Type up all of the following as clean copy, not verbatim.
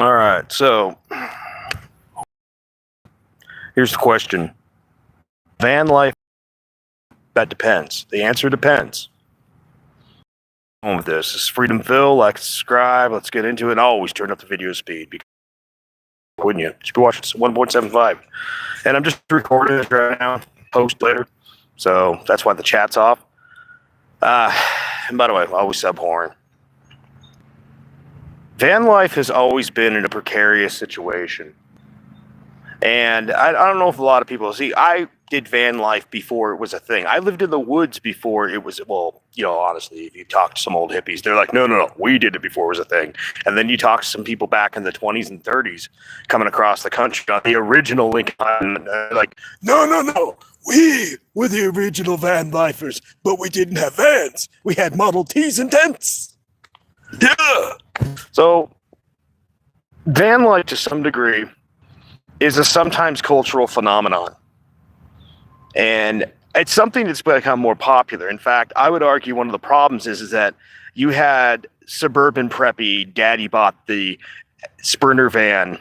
All right, so here's the question. Van life, that depends. The answer depends. On with this. This is Freedom Phil. Like, subscribe. Let's get into it. And always turn up the video speed. Because, wouldn't you? Just be watching 1.75. And I'm just recording it right now. Post later. So that's why the chat's off. And by the way, always sub horn. Van life has always been in a precarious situation. And I don't know if a lot of people see, I did van life before it was a thing. I lived in the woods before it was, well, you know, honestly, if you talk to some old hippies, they're like, no, we did it before it was a thing. And then you talk to some people back in the 20s and 30s coming across the country on the original Lincoln Island, like, no, we were the original van lifers, but we didn't have vans. We had Model Ts and tents. Yeah. So van life to some degree is a sometimes cultural phenomenon. And it's something that's become more popular. In fact, I would argue one of the problems is that you had suburban preppy, daddy bought the Sprinter van,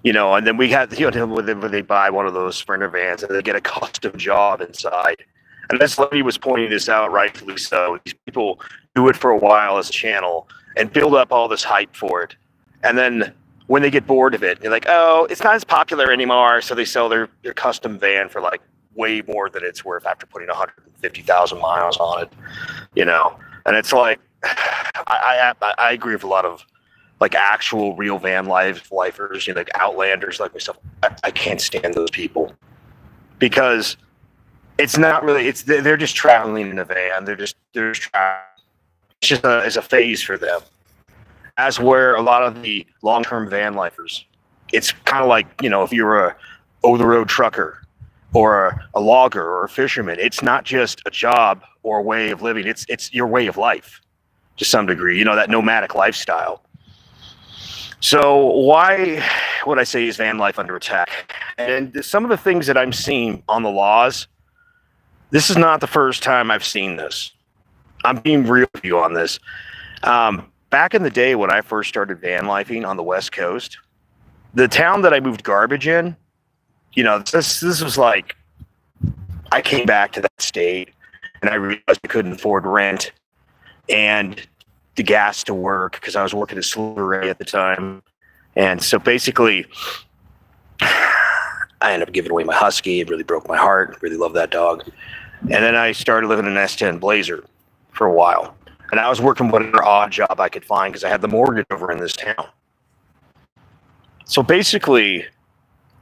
you know, and then we had, you know, where they buy one of those Sprinter vans and they get a custom job inside. And this lady was pointing this out, rightfully so. These people do it for a while as a channel and build up all this hype for it. And then when they get bored of it, they're like, oh, it's not as popular anymore. So they sell their custom van for like way more than it's worth after putting 150,000 miles on it, you know? And it's like, I agree with a lot of like actual real van lifers, you know, like outlanders like myself. I can't stand those people because it's not really, they're just traveling in a van. They're just traveling. It's just it's a phase for them. As where a lot of the long-term van lifers, it's kind of like, you know, if you're a over-the-road trucker or a logger or a fisherman, it's not just a job or a way of living. It's your way of life to some degree, you know, that nomadic lifestyle. So why would I say is van life under attack? And some of the things that I'm seeing on the laws, this is not the first time I've seen this. I'm being real with you on this. Back in the day when I first started van lifing on the West Coast, the town that I moved garbage in, you know, this was like, I came back to that state and I realized I couldn't afford rent and the gas to work because I was working at Slurry at the time. And so basically, I ended up giving away my Husky. It really broke my heart. Really love that dog. And then I started living in an S10 Blazer for a while. And I was working whatever odd job I could find because I had the mortgage over in this town. So basically,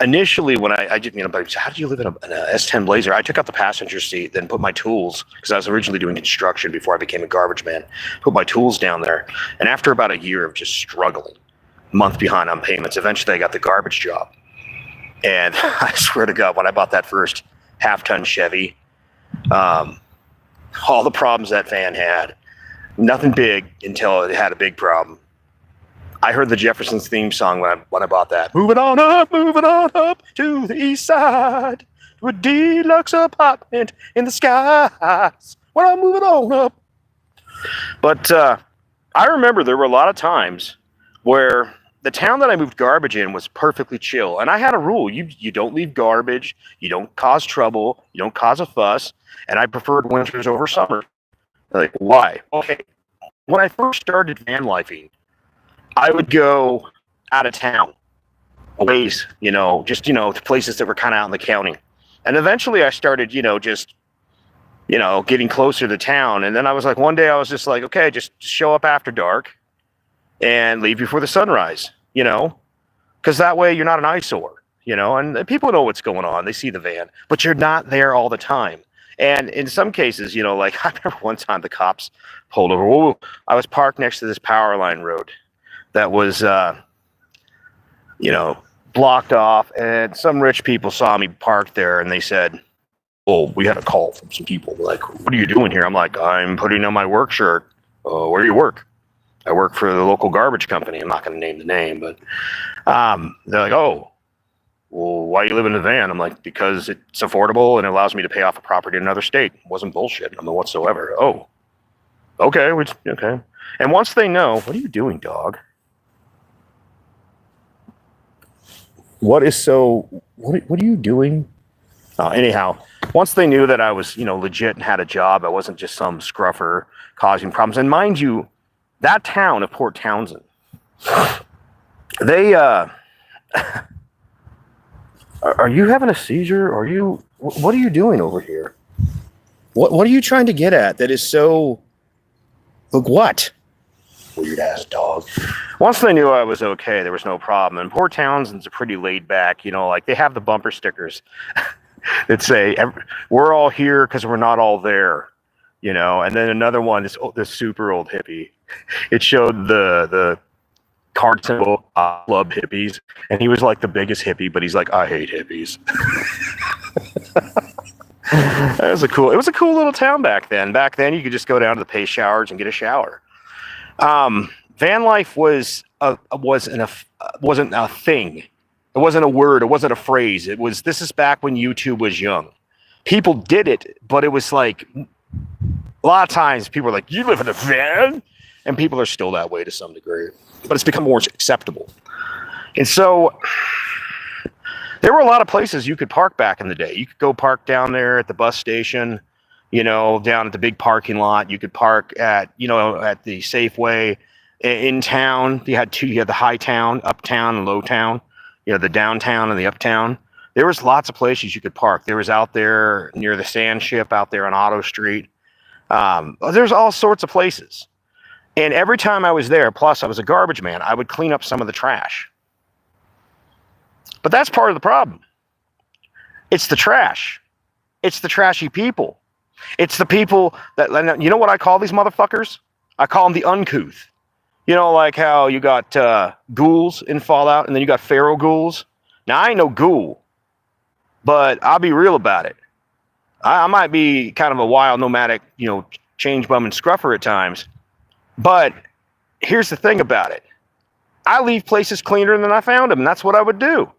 initially when I did, you know, but how did you live in a S10 Blazer? I took out the passenger seat, then put my tools, because I was originally doing construction before I became a garbage man, put my tools down there. And after about a year of just struggling, a month behind on payments, eventually I got the garbage job. And I swear to God, when I bought that first half-ton Chevy, all the problems that van had, nothing big until it had a big problem. I heard the Jeffersons theme song when I bought that. Moving on up to the east side, to a deluxe apartment in the skies. When I'm moving on up. But I remember there were a lot of times where the town that I moved garbage in was perfectly chill. And I had a rule. You don't leave garbage. You don't cause trouble. You don't cause a fuss. And I preferred winters over summer. Like, why? Okay. When I first started van lifing, I would go out of town, a ways, you know, just, you know, to places that were kind of out in the county. And eventually I started, you know, just, you know, getting closer to town. And then I was like, one day I was just like, okay, just show up after dark and leave before the sunrise, you know, because that way you're not an eyesore, you know, and people know what's going on. They see the van, but you're not there all the time. And in some cases, you know, like I remember one time the cops pulled over. Ooh, I was parked next to this power line road that was, you know, blocked off. And some rich people saw me parked there and they said, well, we had a call from some people. Like, what are you doing here? I'm like, I'm putting on my work shirt. Where do you work? I work for the local garbage company. I'm not going to name the name, but they're like, oh, well, why you live in a van? I'm like, because it's affordable and it allows me to pay off a property in another state. It wasn't bullshit, I mean, whatsoever. Oh, okay, okay. And once they know, what are you doing, dog? what is so? What are you doing? Anyhow, once they knew that I was, legit and had a job, I wasn't just some scruffer causing problems. And mind you, that town of Port Townsend, they are you having a seizure? What are you doing over here? What are you trying to get at that is so, look, what? Weird ass dog. Once they knew I was okay, there was no problem. And Port Townsend's a pretty laid back, like they have the bumper stickers that say, we're all here because we're not all there, and then another one, this super old hippie. It showed the card symbol, club hippies, and he was like the biggest hippie, but he's like, I hate hippies. It was a cool little town back then. Back then, you could just go down to the pay showers and get a shower. Van life wasn't a thing. It wasn't a word. It wasn't a phrase. This is back when YouTube was young. People did it, but it was like, a lot of times people are like, you live in a van? And people are still that way to some degree, but it's become more acceptable. And so there were a lot of places you could park back in the day. You could go park down there at the bus station, down at the big parking lot. You could park at the Safeway in town. You had the high town, uptown, and low town, the downtown and the uptown. There was lots of places you could park. There was out there near the Sand Ship, out there on Auto Street. There's all sorts of places. And every time I was there, plus I was a garbage man, I would clean up some of the trash. But that's part of the problem. It's the trash. It's the trashy people. It's the people that, you know what I call these motherfuckers? I call them the uncouth. Like how you got ghouls in Fallout, and then you got feral ghouls. Now, I ain't no ghoul, but I'll be real about it. I might be kind of a wild, nomadic, change bum and scruffer at times. But here's the thing about it. I leave places cleaner than I found them, and that's what I would do.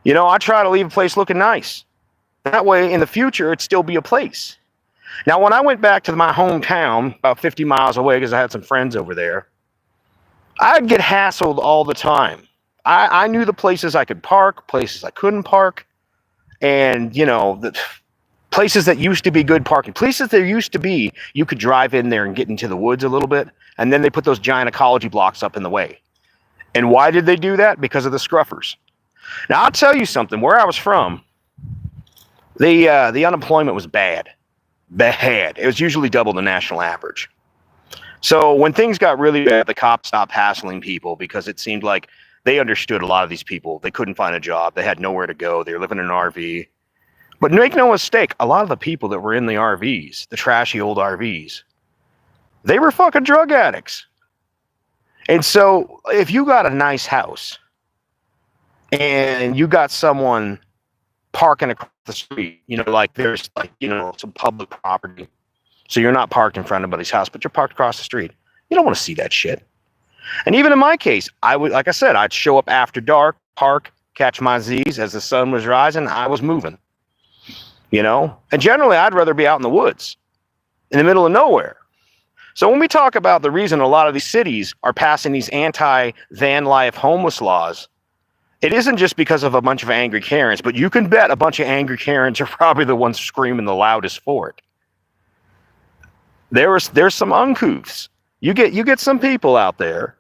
I try to leave a place looking nice. That way, in the future, it'd still be a place. Now, when I went back to my hometown, about 50 miles away, because I had some friends over there, I'd get hassled all the time. I knew the places I could park, places I couldn't park, and, the places that used to be good parking. Places there used to be, you could drive in there and get into the woods a little bit, and then they put those giant ecology blocks up in the way. And why did they do that? Because of the scruffers. Now, I'll tell you something. Where I was from, the unemployment was bad. Bad. It was usually double the national average. So when things got really bad, the cops stopped hassling people because it seemed like they understood a lot of these people. They couldn't find a job. They had nowhere to go. They were living in an RV. But make no mistake, a lot of the people that were in the RVs, the trashy old RVs, they were fucking drug addicts. And so if you got a nice house and you got someone parking across the street, like there's some public property. So you're not parked in front of anybody's house, but you're parked across the street. You don't want to see that shit. And even in my case, like I said, I'd show up after dark, park, catch my Z's as the sun was rising. I was moving, and generally I'd rather be out in the woods in the middle of nowhere. So when we talk about the reason a lot of these cities are passing these anti-van life homeless laws, it isn't just because of a bunch of angry Karens, but you can bet a bunch of angry Karens are probably the ones screaming the loudest for it. There's some uncouths. You get some people out there,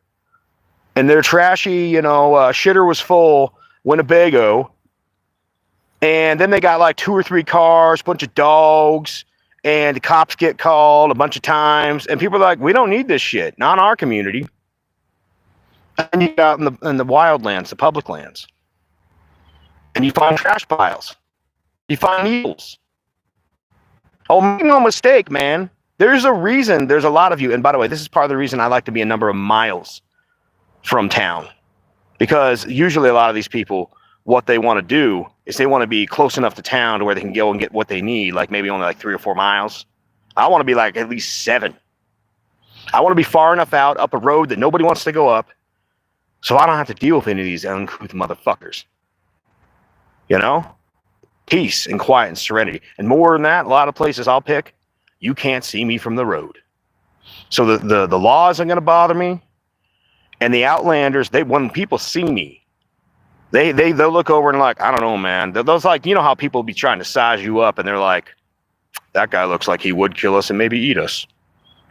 and they're trashy. Shitter was full Winnebago, and then they got like 2 or 3 cars, bunch of dogs, and the cops get called a bunch of times, and people are like, we don't need this shit, not in our community. And you get out in the wildlands, the public lands, and you find trash piles. You find needles. Oh, make no mistake, man. There's a reason there's a lot of you. And by the way, this is part of the reason I like to be a number of miles from town. Because usually a lot of these people, what they want to do is they want to be close enough to town to where they can go and get what they need, like maybe only like 3 or 4 miles. I want to be like at least 7. I want to be far enough out up a road that nobody wants to go up, so I don't have to deal with any of these uncouth motherfuckers. Peace and quiet and serenity. And more than that, a lot of places I'll pick, you can't see me from the road. So the law isn't going to bother me. And the outlanders, when people see me, They'll look over and like, I don't know, man. Those like, you know how people be trying to size you up and they're like, that guy looks like he would kill us and maybe eat us.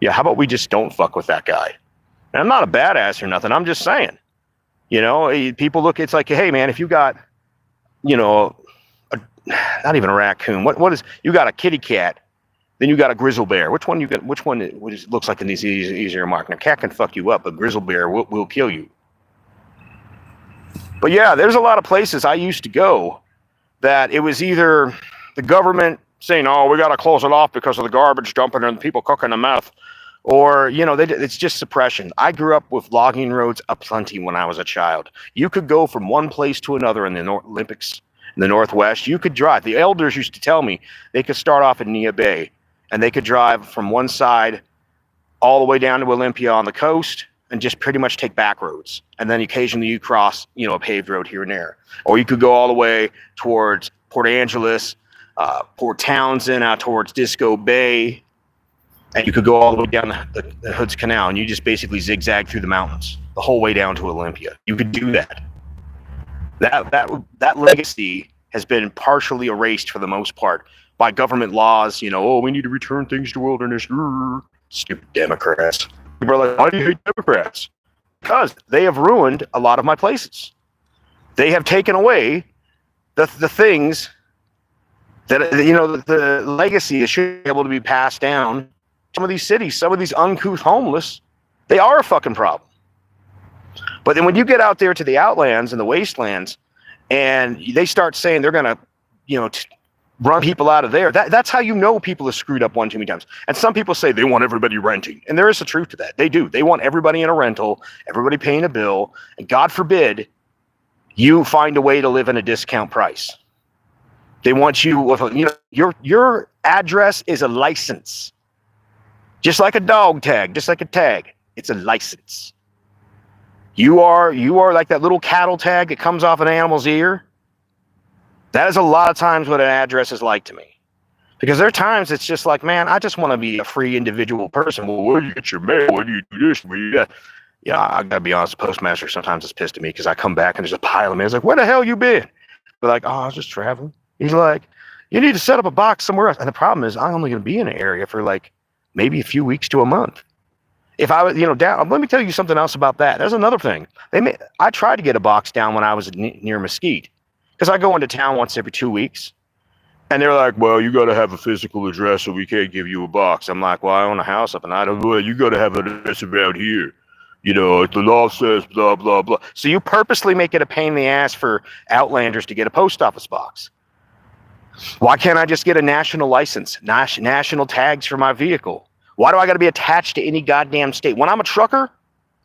Yeah, how about we just don't fuck with that guy? And I'm not a badass or nothing. I'm just saying, you know, people look, it's like, hey man, if you got, you know, not even a raccoon. What is, you got a kitty cat, then you got a grizzly bear. Which one you got? Which one looks like an easier mark? Now, cat can fuck you up, but grizzly bear will kill you. But yeah, there's a lot of places I used to go that it was either the government saying, "Oh, we got to close it off because of the garbage dumping and people cooking the meth," or you know, it's just suppression. I grew up with logging roads aplenty when I was a child. You could go from one place to another in the Olympics. In the Northwest, you could drive. The elders used to tell me they could start off in Nia Bay and they could drive from one side all the way down to Olympia on the coast and just pretty much take back roads. And then occasionally you cross, you know, a paved road here and there. Or you could go all the way towards Port Angeles, Port Townsend, out towards Disco Bay. And you could go all the way down the Hoods Canal and you just basically zigzag through the mountains the whole way down to Olympia. You could do that. That legacy has been partially erased for the most part by government laws. You know, oh, we need to return things to wilderness. Stupid Democrats. People are like, why do you hate Democrats? Because they have ruined a lot of my places. They have taken away the things that, you know, the legacy that should be able to be passed down. Some of these cities, some of these uncouth homeless, they are a fucking problem. But then when you get out there to the outlands and the wastelands and they start saying they're going to, you know, run people out of there, that's how you know people have screwed up one too many times. And some people say they want everybody renting. And there is a truth to that. They do. They want everybody in a rental, everybody paying a bill. And God forbid you find a way to live in a discount price. They want you with, you know, your address is a license. Just like a dog tag, just like a tag. It's a license. You are like that little cattle tag that comes off an animal's ear. That is a lot of times what an address is like to me. Because there are times it's just like, man, I just want to be a free individual person. Well, where do you get your mail? Where do you do this? Where you got? Yeah, I gotta be honest, the postmaster sometimes is pissed at me because I come back and there's a pile of mail. It's like, where the hell you been? They're like, oh, I was just traveling. He's like, you need to set up a box somewhere else. And the problem is I'm only gonna be in an area for like maybe a few weeks to a month. If I was, you know, down, let me tell you something else about that. There's another thing. I tried to get a box down when I was near Mesquite because I go into town once every 2 weeks. And they're like, well, you got to have a physical address so we can't give you a box. I'm like, well, I own a house up in Idaho. Well, you got to have an address around here. You know, the law says blah, blah, blah. So you purposely make it a pain in the ass for outlanders to get a post office box. Why can't I just get a national license, national tags for my vehicle? Why do I got to be attached to any goddamn state? When I'm a trucker,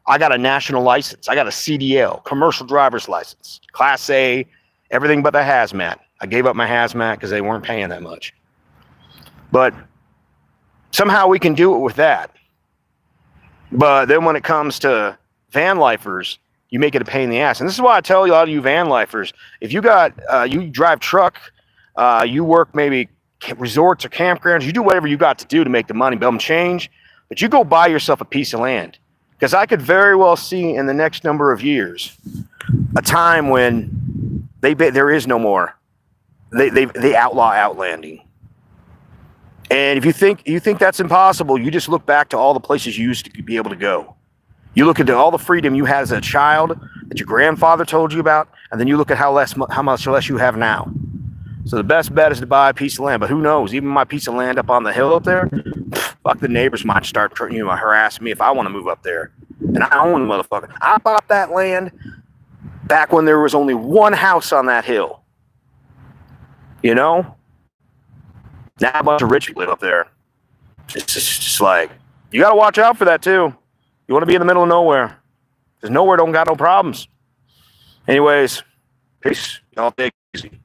I got a national license. I got a CDL, commercial driver's license, Class A, everything but the hazmat. I gave up my hazmat because they weren't paying that much. But somehow we can do it with that. But then when it comes to van lifers, you make it a pain in the ass. And this is why I tell you, a lot of you van lifers, if you got, you drive truck, you work maybe resorts or campgrounds, you do whatever you got to do to make the money, bum change, but you go buy yourself a piece of land. Because I could very well see in the next number of years a time when there is no more. They outlaw outlanding. And if you think that's impossible, you just look back to all the places you used to be able to go. You look at all the freedom you had as a child that your grandfather told you about, and then you look at how much less you have now. So the best bet is to buy a piece of land. But who knows? Even my piece of land up on the hill up there, fuck, the neighbors might start harassing me if I want to move up there. And I own the motherfucker. I bought that land back when there was only one house on that hill. You know? Now a bunch of rich people live up there. It's just like, you got to watch out for that too. You want to be in the middle of nowhere. Because nowhere don't got no problems. Anyways, peace. Y'all take it easy.